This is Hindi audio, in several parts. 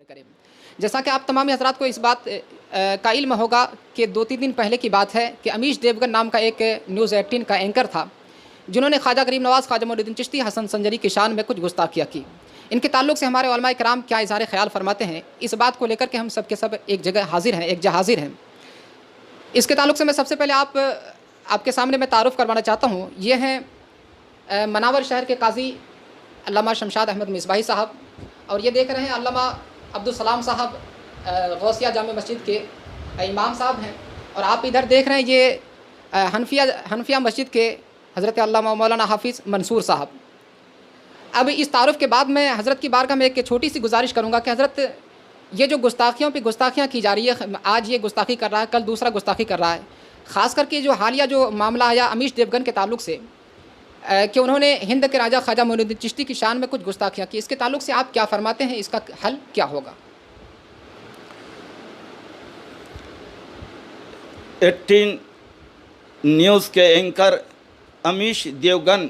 करें। जैसा कि आप तमाम हज़रात को इस बात का इल्म होगा कि 2-3 दिन पहले की बात है कि अमीश देवगन नाम का एक न्यूज़ 18 का एंकर था, जिन्होंने ख्वाजा गरीब नवाज़, ख्वाजा मोइनुद्दीन चिश्ती, हसन संजरी की शान में कुछ गुस्ताखियाँ की। इनके ताल्लुक़ से हमारे उलमाए किराम क्या इज़हार ख़याल फरमाते हैं, इस बात को लेकर के हम सब के सब एक जगह हाजिर हैं, एक जगह हाजिर हैं। इसके ताल्लुक़ से मैं सबसे पहले आपके सामने मैं तारुफ़ करवाना चाहता हूँ। ये हैं मनावर शहर के काज़ी अल्लामा शमशाद अहमद मिसबाही साहब, और ये देख रहे हैं अल्लामा अब्दुल सलाम साहब गौसिया जामे मस्जिद के इमाम साहब हैं, और आप इधर देख रहे हैं ये हनफिया मस्जिद के हज़रत अल्लामा मौलाना हाफिज़ मंसूर साहब। अब इस तारुफ़ के बाद मैं हज़रत की बारगाह में एक छोटी सी गुजारिश करूँगा कि हज़रत ये जो गुस्ताखियों पे गुस्ताखियाँ की जा रही है, आज ये गुस्ताखी कर रहा है, कल दूसरा गुस्ताखी कर रहा है, ख़ास करके जो हालिया जो मामला आया अमीश देवगन के ताल्लुक़ से कि उन्होंने हिंद के राजा ख्वाजा मोइनुद्दीन चिश्ती की शान में कुछ गुस्ताखियाँ की, इसके ताल्लुक़ से आप क्या फ़रमाते हैं, इसका हल क्या होगा? 18 न्यूज़ के एंकर अमीश देवगन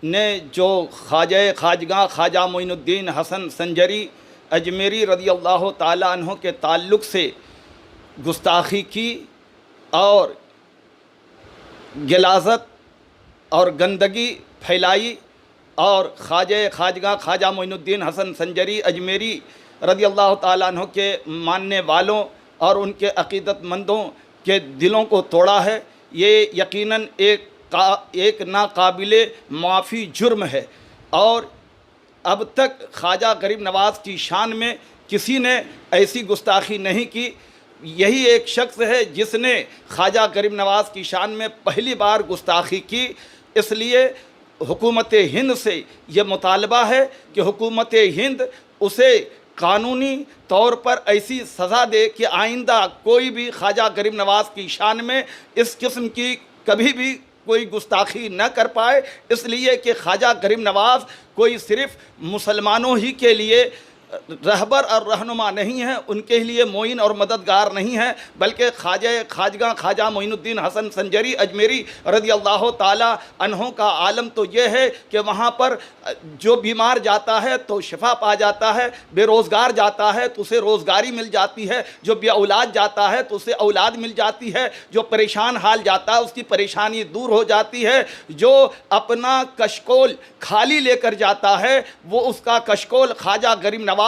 ने जो ख्वाजा ख्वाजा मोइनुद्दीन हसन संजरी अजमेरी रज़ी अल्लाह ताला अन्हो के ताल्लुक़ से गुस्ताखी की और गिलाज़त और गंदगी फैलाई, और ख्वाजा मोइनुद्दीन हसन संजरी अजमेरी रज़ी अल्लाह ताला अन्हो के मानने वालों और उनके अक़ीदतमंदों के दिलों को तोड़ा है, ये यकीनन एक नाकाबिले माफ़ी जुर्म है। और अब तक ख्वाजा गरीब नवाज़ की शान में किसी ने ऐसी गुस्ताखी नहीं की। यही एक शख्स है जिसने ख्वाजा गरीब नवाज़ की शान में पहली बार गुस्ताखी की। इसलिए हुकूमत हिंद से ये मुतालबा है कि हुकूमत हिंद उसे कानूनी तौर पर ऐसी सज़ा दे कि आइंदा कोई भी ख्वाजा गरीब नवाज़ की शान में इस किस्म की कभी भी कोई गुस्ताखी न कर पाए। इसलिए कि ख्वाजा गरीब नवाज़ कोई सिर्फ़ मुसलमानों ही के लिए रहबर और रहनुमा नहीं है, उनके लिए मोइन और मददगार नहीं है, बल्कि ख्वाजा मोइनुद्दीन हसन संजरी अजमेरी रज़ी अल्लाह ताला अन्हों का आलम तो ये है कि वहाँ पर जो बीमार जाता है तो शिफा पा जाता है, बेरोज़गार जाता है तो उसे रोज़गारी मिल जाती है, जो औलाद जाता है तो उसे औलाद मिल जाती है, जो परेशान हाल जाता है उसकी परेशानी दूर हो जाती है, जो अपना कशकोल खाली लेकर जाता है वो उसका कशकोल ख्वाजा गरीब नवाज़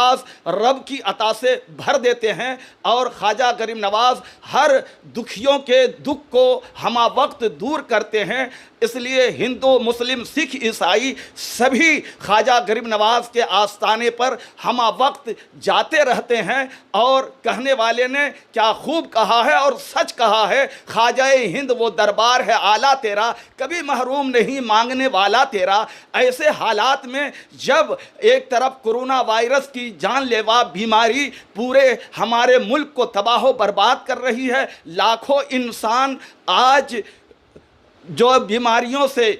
रब की अता से भर देते हैं। और ख्वाजा गरीब नवाज़ हर दुखियों के दुख को हमा वक्त दूर करते हैं। इसलिए हिंदू, मुस्लिम, सिख, ईसाई सभी ख्वाजा गरीब नवाज़ के आस्थाने पर हमा वक्त जाते रहते हैं। और कहने वाले ने क्या खूब कहा है और सच कहा है, ख्वाजा हिंद वो दरबार है आला तेरा, कभी महरूम नहीं मांगने वाला तेरा। ऐसे हालात में जब एक तरफ कोरोना वायरस की जानलेवा बीमारी पूरे हमारे मुल्क को तबाह बर्बाद कर रही है, लाखों इंसान आज जो बीमारियों से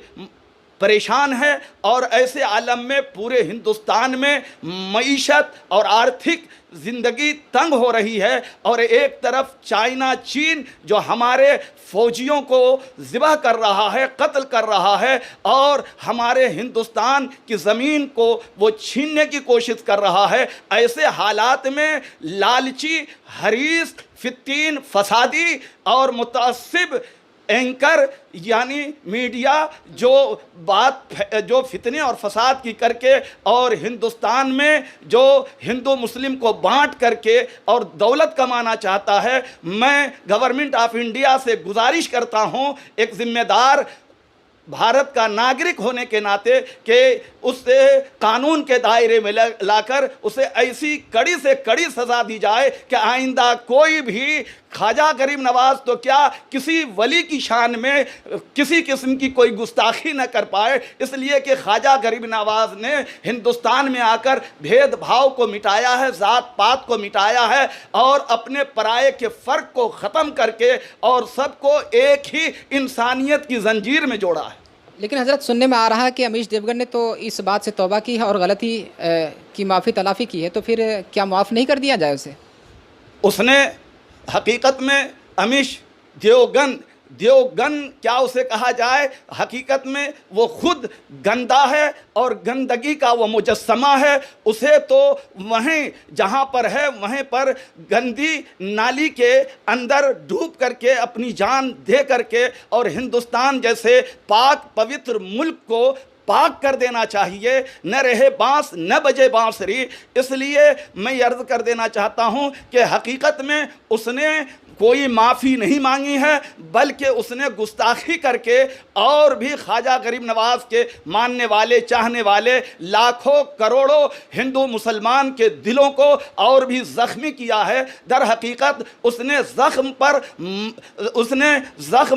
परेशान है, और ऐसे आलम में पूरे हिंदुस्तान में मईशत और आर्थिक ज़िंदगी तंग हो रही है, और एक तरफ चाइना, चीन जो हमारे फ़ौजियों को ज़िबह कर रहा है, कत्ल कर रहा है, और हमारे हिंदुस्तान की ज़मीन को वो छीनने की कोशिश कर रहा है। ऐसे हालात में लालची, हरीस, फित्तीन, फसादी और मुतअस्सिब एंकर यानी मीडिया जो फितने और फसाद की करके और हिंदुस्तान में जो हिंदू मुस्लिम को बांट करके और दौलत कमाना चाहता है, मैं गवर्नमेंट ऑफ इंडिया से गुजारिश करता हूं एक ज़िम्मेदार भारत का नागरिक होने के नाते कि उससे कानून के दायरे में लाकर उसे ऐसी कड़ी से कड़ी सज़ा दी जाए कि आइंदा कोई भी ख्वाजा गरीब नवाज़ तो क्या किसी वली की शान में किसी किस्म की कोई गुस्ताखी न कर पाए। इसलिए कि ख्वाजा गरीब नवाज़ ने हिंदुस्तान में आकर भेदभाव को मिटाया है, ज़ात पात को मिटाया है, और अपने पराये के फ़र्क को ख़त्म करके और सबको एक ही इंसानियत की जंजीर में जोड़ा है। लेकिन हज़रत सुनने में आ रहा है कि अमीश देवगन ने तो इस बात से तौबा की है और गलती की माफ़ी तलाफ़ी की है, तो फिर क्या माफ़ नहीं कर दिया जाए उसे? उसने हकीकत में अमीश देवगन देवगन क्या उसे कहा जाए, हकीकत में वो खुद गंदा है और गंदगी का वो मुजस्समा है। उसे तो वहीं जहाँ पर है वहीं पर गंदी नाली के अंदर डूब करके अपनी जान दे करके और हिंदुस्तान जैसे पाक पवित्र मुल्क को पाक कर देना चाहिए। न रहे बांस न बजे बांसुरी। इसलिए मैं ये अर्ज़ कर देना चाहता हूँ कि हकीकत में उसने कोई माफ़ी नहीं मांगी है, बल्कि उसने गुस्ताखी करके और भी ख्वाजा गरीब नवाज के मानने वाले चाहने वाले लाखों करोड़ों हिंदू मुसलमान के दिलों को और भी ज़ख्मी किया है। दर हकीकत उसने ज़ख्म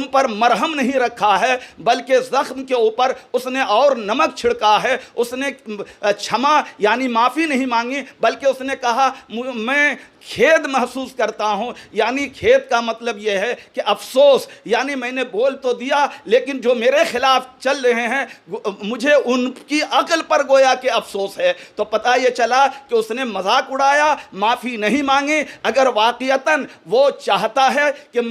पर मरहम नहीं रखा है, बल्कि ज़ख्म के ऊपर उसने और नमक छिड़का है। उसने क्षमा यानी माफ़ी नहीं मांगी, बल्कि उसने कहा मैं खेद महसूस करता हूँ। यानी खेद का मतलब यह है कि अफसोस, यानी मैंने बोल तो दिया लेकिन जो मेरे खिलाफ चल रहे हैं मुझे उनकी अक्ल पर गोया कि अफसोस है। तो पता ये चला कि उसने मजाक उड़ाया, माफ़ी नहीं मांगी। अगर वाक़ियतन वो चाहता है कि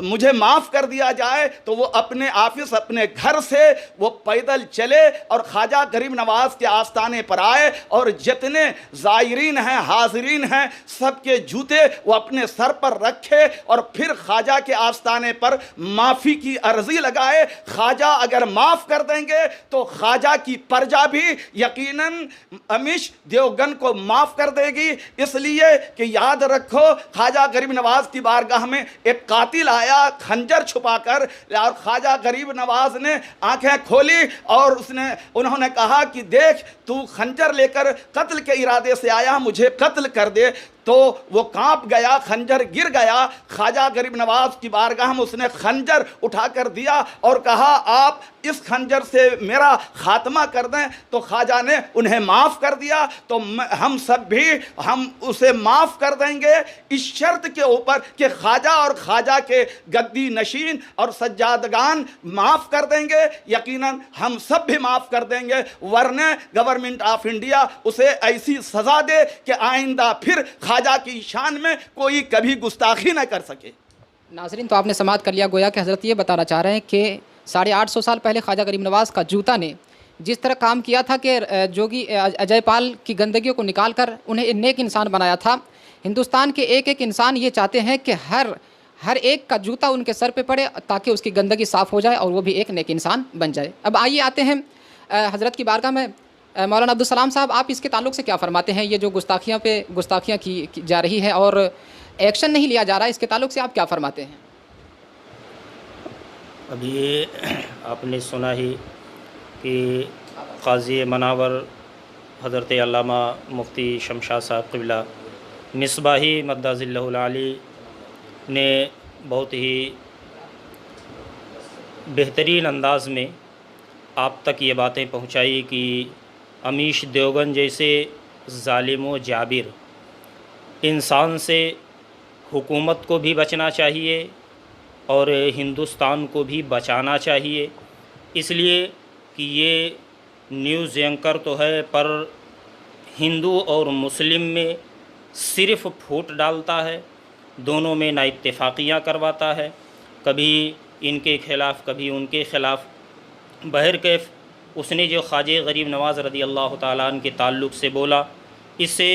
मुझे माफ़ कर दिया जाए तो वो अपने ऑफिस अपने घर से वो पैदल चले और ख्वाजा गरीब नवाज के आस्थाने पर आए और जितने ज़ायरीन हैं हाज़रीन हैं सबके जूते वो अपने सर पर रखे और फिर ख्वाजा के आस्थाने पर माफ़ी की अर्जी लगाए। ख्वाजा अगर माफ़ कर देंगे तो ख्वाजा की प्रजा भी यकीनन अमीश देवगन को माफ़ कर देगी। इसलिए कि याद रखो, ख्वाजा गरीब नवाज की बारगाह में एक कातिल आया खंजर छुपाकर, और ख्वाजा गरीब नवाज ने आंखें खोली और उन्होंने कहा कि देख तू खंजर लेकर कत्ल के इरादे से आया, मुझे कत्ल कर दे। तो वो कांप गया, खंजर गिर गया। ख्वाजा गरीब नवाज की बारगाह में उसने खंजर उठा कर दिया और कहा आप इस खंजर से मेरा खात्मा कर दें। तो ख्वाजा ने उन्हें माफ़ कर दिया। तो हम सब भी हम उसे माफ़ कर देंगे इस शर्त के ऊपर कि ख्वाजा और ख्वाजा के गद्दी नशीन और सज्जादगान माफ़ कर देंगे। यकीनन हम सब भी माफ़ कर देंगे, वरना गवर्नमेंट ऑफ इंडिया उसे ऐसी सज़ा दे कि आइंदा फिर ख्वाजा की शान में कोई कभी गुस्ताखी न कर सके। नाज़रीन, तो आपने समाअत कर लिया, गोया कि हज़रत ये बताना चाह रहे हैं कि 850 साल पहले ख्वाजा गरीब नवाज़ का जूता ने जिस तरह काम किया था कि जोगी अजय पाल की गंदगियों को निकाल कर उन्हें नेक इंसान बनाया था। हिंदुस्तान के एक एक इंसान ये चाहते हैं कि हर एक का जूता उनके सर पे पड़े ताकि उसकी गंदगी साफ़ हो जाए और वो भी एक नेक इंसान बन जाए। अब आइए आते हैं हज़रत की बारगाह में। मौलाना अब्दुल सलाम साहब, आप इसके ताल्लुक़ से क्या फ़रमाते हैं? ये जो गुस्ताखियाँ की जा रही है और एक्शन नहीं लिया जा रहा है, इसके ताल्लुक़ से आप क्या फ़रमाते हैं? अभी आपने सुना ही कि क़ाज़ी मनावर हज़रत अल्लामा मुफ्ती शमशाद साहब क़िबला मिसबाही मद्दाज़िल्लहुल आली ने बहुत ही बेहतरीन अंदाज़ में आप तक ये बातें पहुँचाई कि अमीश देवगन जैसे ज़ालिम व जाबिर इंसान से हुकूमत को भी बचना चाहिए और हिंदुस्तान को भी बचाना चाहिए। इसलिए कि ये न्यूज़ एंकर तो है पर हिंदू और मुस्लिम में सिर्फ़ फूट डालता है, दोनों में ना इत्तेफाकियाँ करवाता है, कभी इनके ख़िलाफ़ कभी उनके ख़िलाफ़। बहरकैफ़ उसने जो ख्वाजा गरीब नवाज़ रज़ी अल्लाह ताला अन्हु के ताल्लुक़ से बोला, इससे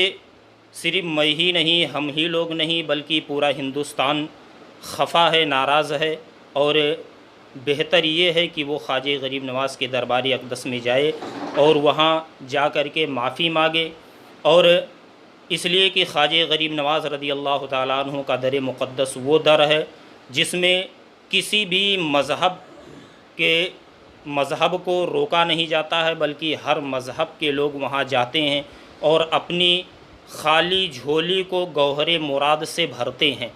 सिर्फ़ मैं ही नहीं, हम ही लोग नहीं, बल्कि पूरा हिंदुस्तान खफा है, नाराज़ है। और बेहतर ये है कि वो ख्वाजा गरीब नवाज़ के दरबार अक़दस में जाए और वहाँ जा कर के माफ़ी मांगे। और इसलिए कि ख्वाजा गरीब नवाज़ रज़ी अल्लाह ताला अन्हु का दर मुक़द्दस वो दर है जिसमें किसी भी मज़हब को रोका नहीं जाता है, बल्कि हर मज़हब के लोग वहाँ जाते हैं और अपनी खाली झोली को गौहरे मुराद से भरते हैं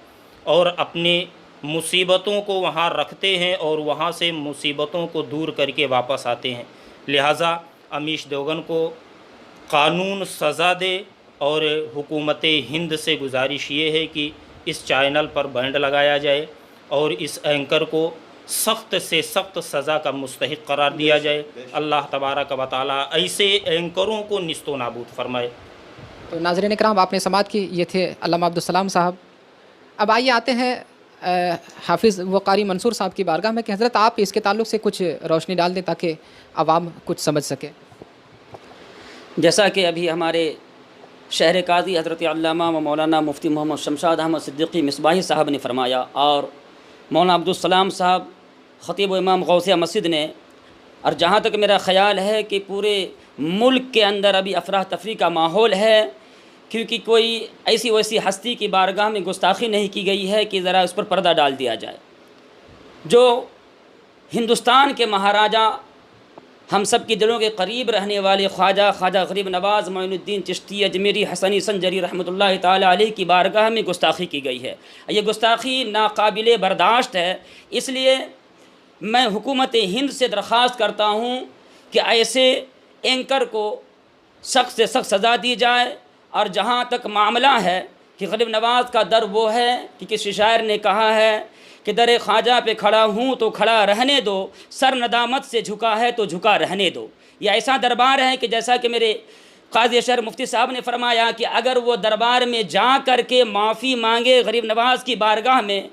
और अपने मुसीबतों को वहाँ रखते हैं और वहाँ से मुसीबतों को दूर करके वापस आते हैं। लिहाजा अमीश देवगन को कानून सज़ा दे और हुकूमत हिंद से गुजारिश ये है कि इस चैनल पर बैंड लगाया जाए और इस एंकर को सख्त से सख्त सज़ा का मुस्तहिक करार दिया जाए। अल्लाह तबारक व तआला ऐसे एंकरों को निस्तो नाबूद फरमाए। तो नाज़रीन इकराम, आपने समाअत की, ये थे अल्लामा अब्दुल सलाम साहब। अब आइए आते हैं हाफिज़ व कारी मंसूर साहब की बारगाह में कि हज़रत आप इसके ताल्लुक़ से कुछ रोशनी डाल दें ताकि आवाम कुछ समझ सके। जैसा कि अभी हमारे शहर काज़ी हज़रत अल्लामा व मौलाना मुफ्ती मोहम्मद शमशाद अहमद सिद्दीक़ी मिसबाही साहब ने फ़रमाया और मौलाना अब्दुलसलाम साहब ख़तीब व इमाम गौसिया मस्जिद ने, और जहाँ तक मेरा ख़याल है कि पूरे मुल्क के अंदर अभी अफरा तफरी का माहौल है, क्योंकि कोई ऐसी वैसी हस्ती की बारगाह में गुस्ताखी नहीं की गई है कि ज़रा उस पर पर्दा डाल दिया जाए। जो हिंदुस्तान के महाराजा, हम सब के दिलों के करीब रहने वाले ख्वाजा गरीब नवाज़ मोइनुद्दीन चिश्ती अजमेरी हसनी संजरी रहमतुल्लाह ताला अलैह की बारगाह में गुस्ताखी की गई है। ये गुस्ताखी नाकाबिले बर्दाश्त है। इसलिए मैं हुकूमत हिंद से दरख्वास्त करता हूँ कि ऐसे एंकर को सख्त से सख्त सज़ा दी जाए। और जहाँ तक मामला है कि गरीब नवाज़ का दर वो है कि किसी शायर ने कहा है कि दर ख्वाजा पे खड़ा हूँ तो खड़ा रहने दो, सर नदामत से झुका है तो झुका रहने दो। यह ऐसा दरबार है कि जैसा कि मेरे काज़ी शहर मुफ्ती साहब ने फरमाया कि अगर वो दरबार में जा कर के माफ़ी मांगे गरीब नवाज़ की बारगाह में,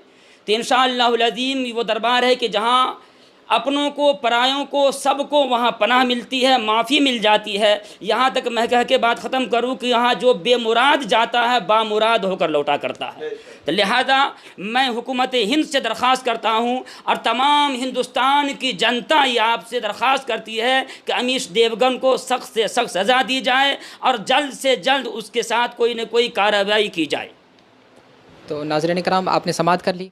तो इंशाअल्लाह अज़ीम वो दरबार है कि जहाँ अपनों को परायों को सबको वहाँ पनाह मिलती है, माफ़ी मिल जाती है। यहाँ तक मैं कह के बात ख़त्म करूँ कि यहाँ जो बेमुराद जाता है बामुराद होकर लौटा करता है। तो लिहाजा मैं हुकूमत हिंद से दरख्वास्त करता हूँ और तमाम हिंदुस्तान की जनता ये आपसे दरख्वास्त करती है कि अमीश देवगन को सख्त से सख्त सज़ा दी जाए और जल्द से जल्द उसके साथ कोई न कोई कार्रवाई की जाए। तो नाज़रीन इकराम, आपने समाअत कर ली।